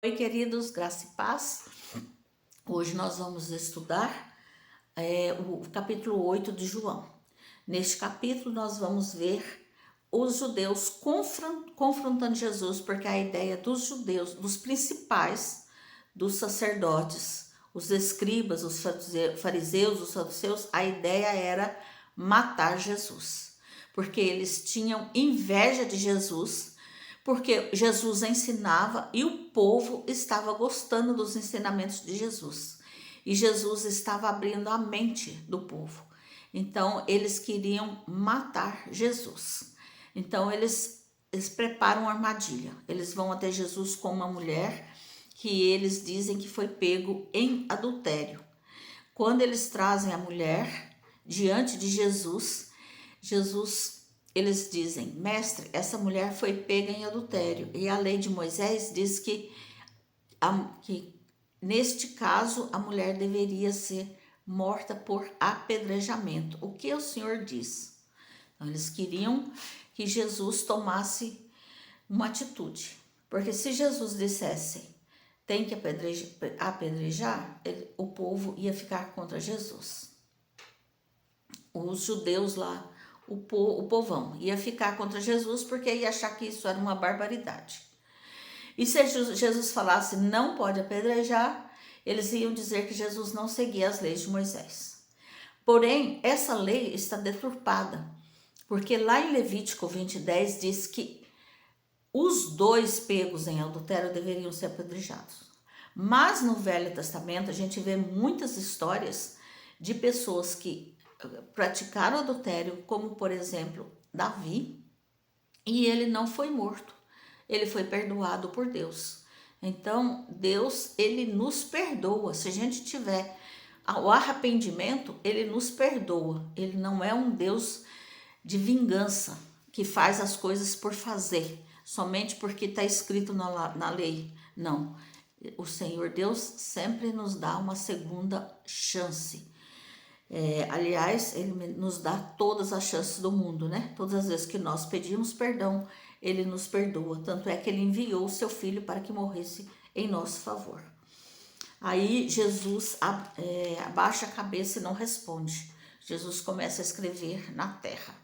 Oi, queridos, graça e paz. Hoje nós vamos estudar o capítulo 8 de João. Neste capítulo nós vamos ver os judeus confrontando Jesus, porque a ideia dos judeus, dos principais, dos sacerdotes, os escribas, os fariseus, os saduceus, a ideia era matar Jesus, porque eles tinham inveja de Jesus, porque Jesus ensinava e o povo estava gostando dos ensinamentos de Jesus. E Jesus estava abrindo a mente do povo. Então, eles queriam matar Jesus. Então, eles preparam uma armadilha. Eles vão até Jesus com uma mulher que eles dizem que foi pego em adultério. Quando eles trazem a mulher diante de Jesus, eles dizem: mestre, essa mulher foi pega em adultério. E a lei de Moisés diz que neste caso a mulher deveria ser morta por apedrejamento. O que o Senhor diz? Então, eles queriam que Jesus tomasse uma atitude. Porque se Jesus dissesse tem que apedrejar, o povo ia ficar contra Jesus. Os judeus lá, o povão, ia ficar contra Jesus porque ia achar que isso era uma barbaridade. E se Jesus falasse não pode apedrejar, eles iam dizer que Jesus não seguia as leis de Moisés. Porém, essa lei está deturpada, porque lá em Levítico 20:10 diz que os dois pegos em adultério deveriam ser apedrejados. Mas no Velho Testamento a gente vê muitas histórias de pessoas que praticaram adultério, como por exemplo Davi, e ele não foi morto, ele foi perdoado por Deus. Então Deus, ele nos perdoa, se a gente tiver o arrependimento, ele nos perdoa. Ele não é um Deus de vingança que faz as coisas por fazer, somente porque está escrito na lei. Não, o Senhor Deus sempre nos dá uma segunda chance. Aliás, ele nos dá todas as chances do mundo, né? Todas as vezes que nós pedimos perdão, ele nos perdoa. Tanto é que ele enviou o seu filho para que morresse em nosso favor. Aí Jesus abaixa a cabeça e não responde. Jesus começa a escrever na terra.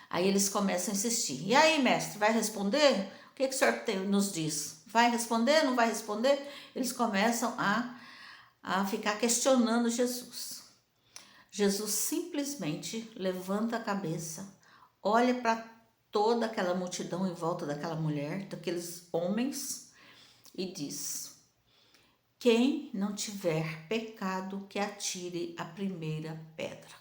Aí eles começam a insistir. E aí, mestre, vai responder? O que o senhor nos diz? Vai responder? Não vai responder? Eles começam a ficar questionando Jesus. Jesus simplesmente levanta a cabeça, olha para toda aquela multidão em volta daquela mulher, daqueles homens, e diz: quem não tiver pecado, que atire a primeira pedra.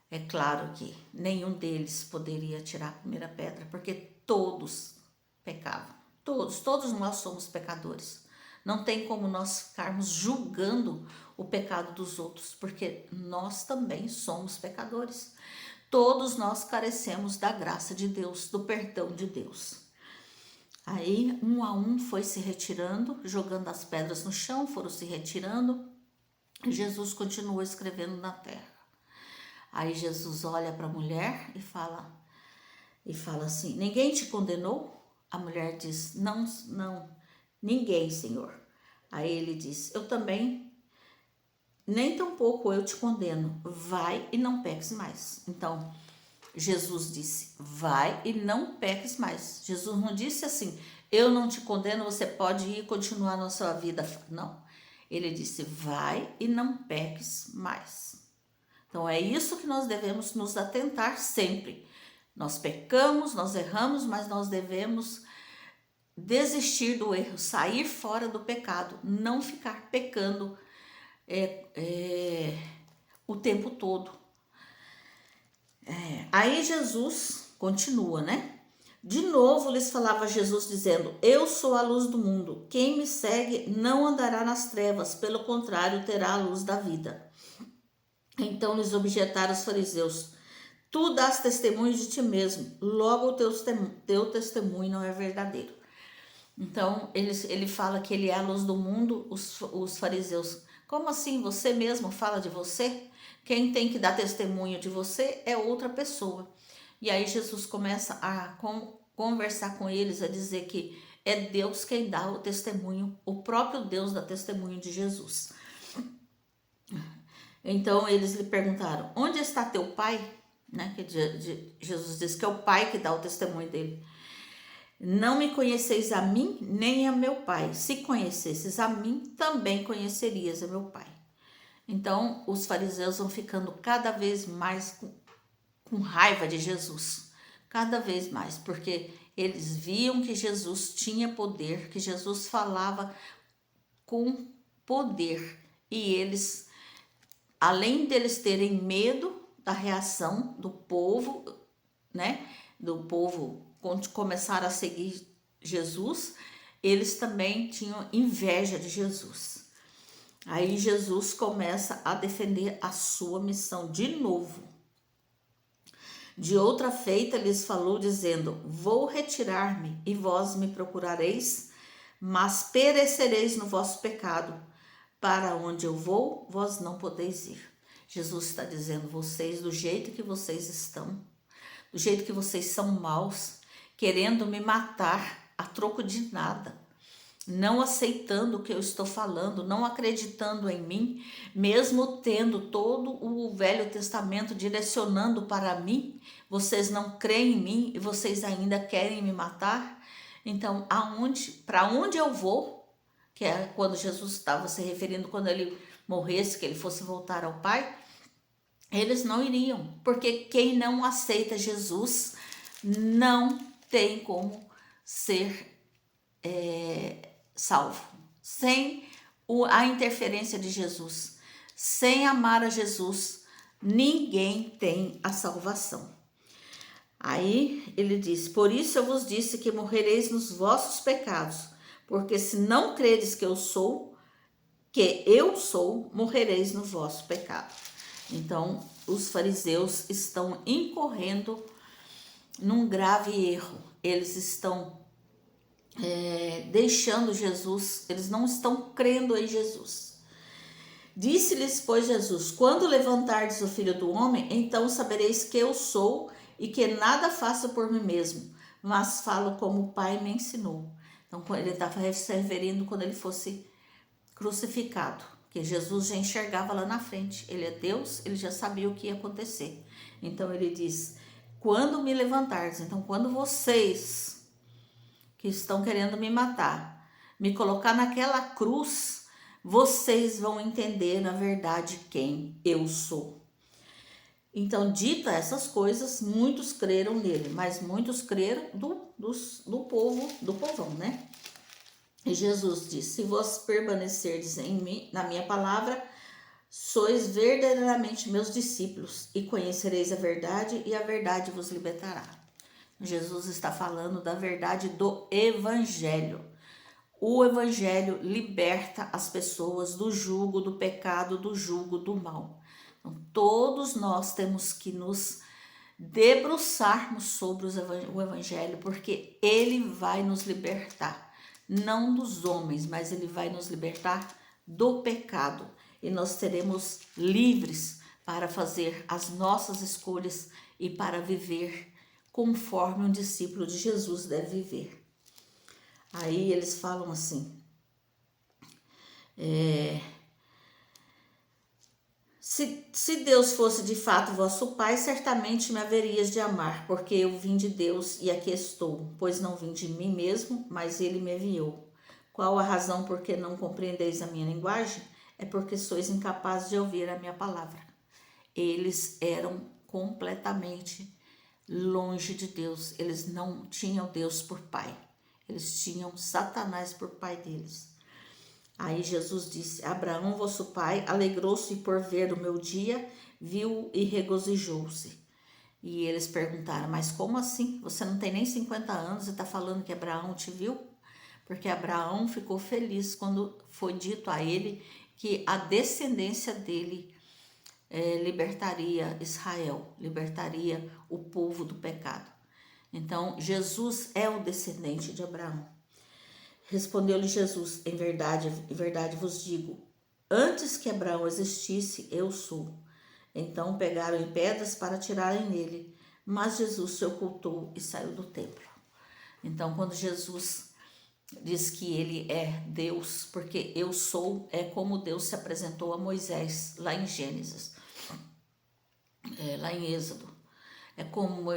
É claro que nenhum deles poderia atirar a primeira pedra, porque todos pecavam. Todos nós somos pecadores. Não tem como nós ficarmos julgando o pecado dos outros, porque nós também somos pecadores. Todos nós carecemos da graça de Deus, do perdão de Deus. Aí, um a um foi se retirando, jogando as pedras no chão, foram se retirando. E Jesus continuou escrevendo na terra. Aí Jesus olha para a mulher e fala assim: ninguém te condenou? A mulher diz: não, ninguém, Senhor. Aí ele diz: eu também, nem tampouco eu te condeno. Vai e não peques mais. Então, Jesus disse: vai e não peques mais. Jesus não disse assim: eu não te condeno, você pode ir e continuar na sua vida. Não. Ele disse: vai e não peques mais. Então é isso que nós devemos nos atentar sempre. Nós pecamos, nós erramos, mas nós devemos desistir do erro, sair fora do pecado, não ficar pecando o tempo todo. Aí Jesus continua, né? De novo lhes falava Jesus dizendo: eu sou a luz do mundo. Quem me segue não andará nas trevas, pelo contrário, terá a luz da vida. Então lhes objetaram os fariseus: tu dás testemunho de ti mesmo, logo o teu testemunho não é verdadeiro. Então ele fala que ele é a luz do mundo. Os fariseus: como assim? Você mesmo fala de você? Quem tem que dar testemunho de você é outra pessoa. E aí Jesus começa a conversar com eles, a dizer que é Deus quem dá o testemunho, o próprio Deus dá testemunho de Jesus. Então eles lhe perguntaram: onde está teu pai? Né? Que Jesus diz que é o pai que dá o testemunho dele. Não me conheceis a mim, nem a meu pai. Se conhecesses a mim, também conhecerias a meu pai. Então os fariseus vão ficando cada vez mais com raiva de Jesus. Cada vez mais, porque eles viam que Jesus tinha poder, que Jesus falava com poder. E eles, além deles terem medo da reação do povo, né? Do povo quando começaram a seguir Jesus, eles também tinham inveja de Jesus. Aí Jesus começa a defender a sua missão de novo. De outra feita lhes falou, dizendo: vou retirar-me, e vós me procurareis, mas perecereis no vosso pecado. Para onde eu vou, vós não podeis ir. Jesus está dizendo: vocês, do jeito que vocês estão, do jeito que vocês são maus, querendo me matar a troco de nada, não aceitando o que eu estou falando, não acreditando em mim, mesmo tendo todo o Velho Testamento direcionando para mim, vocês não creem em mim e vocês ainda querem me matar? Então, para onde eu vou? Que é quando Jesus estava se referindo, quando ele morresse, que ele fosse voltar ao Pai, eles não iriam, porque quem não aceita Jesus não tem como ser salvo. Sem a interferência de Jesus, sem amar a Jesus, ninguém tem a salvação. Aí ele diz: por isso eu vos disse que morrereis nos vossos pecados, porque se não credes que eu sou, morrereis no vosso pecado. Então, os fariseus estão incorrendo num grave erro. Eles estão deixando Jesus, eles não estão crendo em Jesus. Disse-lhes, pois, Jesus: quando levantardes o Filho do Homem, então sabereis que eu sou e que nada faço por mim mesmo, mas falo como o Pai me ensinou. Então, ele estava se referindo quando ele fosse crucificado, que Jesus já enxergava lá na frente. Ele é Deus, ele já sabia o que ia acontecer. Então, ele diz: quando me levantardes, então quando vocês que estão querendo me matar, me colocar naquela cruz, vocês vão entender na verdade quem eu sou. Então, dita essas coisas, muitos creram nele, mas muitos creram do povão, né? E Jesus disse: se vós permanecerdes em mim, na minha palavra, sois verdadeiramente meus discípulos, e conhecereis a verdade, e a verdade vos libertará. Jesus está falando da verdade do Evangelho. O Evangelho liberta as pessoas do jugo do pecado, do jugo do mal. Então, todos nós temos que nos debruçarmos sobre o Evangelho, porque ele vai nos libertar, não dos homens, mas ele vai nos libertar do pecado. E nós seremos livres para fazer as nossas escolhas e para viver conforme um discípulo de Jesus deve viver. Aí eles falam assim: se Deus fosse de fato vosso Pai, certamente me haverias de amar, porque eu vim de Deus e aqui estou, pois não vim de mim mesmo, mas ele me enviou. Qual a razão por que não compreendeis a minha linguagem? É porque sois incapazes de ouvir a minha palavra. Eles eram completamente longe de Deus. Eles não tinham Deus por pai. Eles tinham Satanás por pai deles. Aí Jesus disse: Abraão, vosso pai, alegrou-se por ver o meu dia, viu e regozijou-se. E eles perguntaram: mas como assim? Você não tem nem 50 anos e está falando que Abraão te viu? Porque Abraão ficou feliz quando foi dito a ele que a descendência dele libertaria Israel, libertaria o povo do pecado. Então, Jesus é o descendente de Abraão. Respondeu-lhe Jesus: em verdade vos digo, antes que Abraão existisse, eu sou. Então pegaram em pedras para atirarem nele, mas Jesus se ocultou e saiu do templo. Então, quando Jesus diz que ele é Deus, porque eu sou é como Deus se apresentou a Moisés lá em Gênesis, lá em Êxodo. É como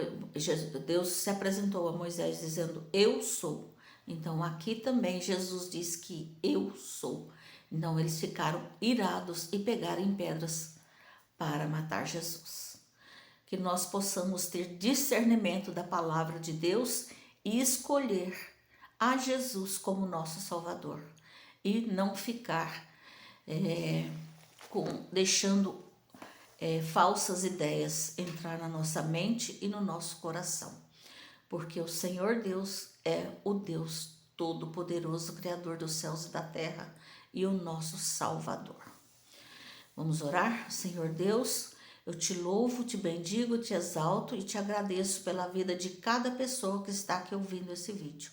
Deus se apresentou a Moisés dizendo eu sou. Então aqui também Jesus diz que eu sou. Então eles ficaram irados e pegaram em pedras para matar Jesus. Que nós possamos ter discernimento da palavra de Deus e escolher a Jesus como nosso Salvador. E não ficar deixando falsas ideias entrar na nossa mente e no nosso coração. Porque o Senhor Deus é o Deus Todo-Poderoso, Criador dos céus e da terra e o nosso Salvador. Vamos orar? Senhor Deus, eu te louvo, te bendigo, te exalto e te agradeço pela vida de cada pessoa que está aqui ouvindo esse vídeo.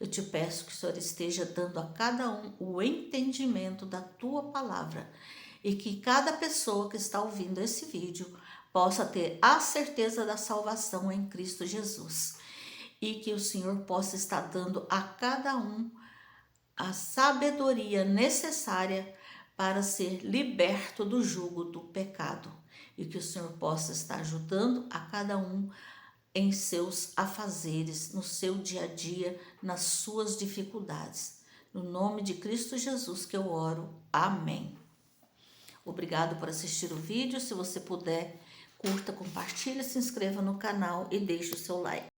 Eu te peço que o Senhor esteja dando a cada um o entendimento da tua palavra e que cada pessoa que está ouvindo esse vídeo possa ter a certeza da salvação em Cristo Jesus e que o Senhor possa estar dando a cada um a sabedoria necessária para ser liberto do jugo do pecado e que o Senhor possa estar ajudando a cada um em seus afazeres, no seu dia a dia, nas suas dificuldades. No nome de Cristo Jesus que eu oro. Amém. Obrigado por assistir o vídeo. Se você puder, curta, compartilhe, se inscreva no canal e deixe o seu like.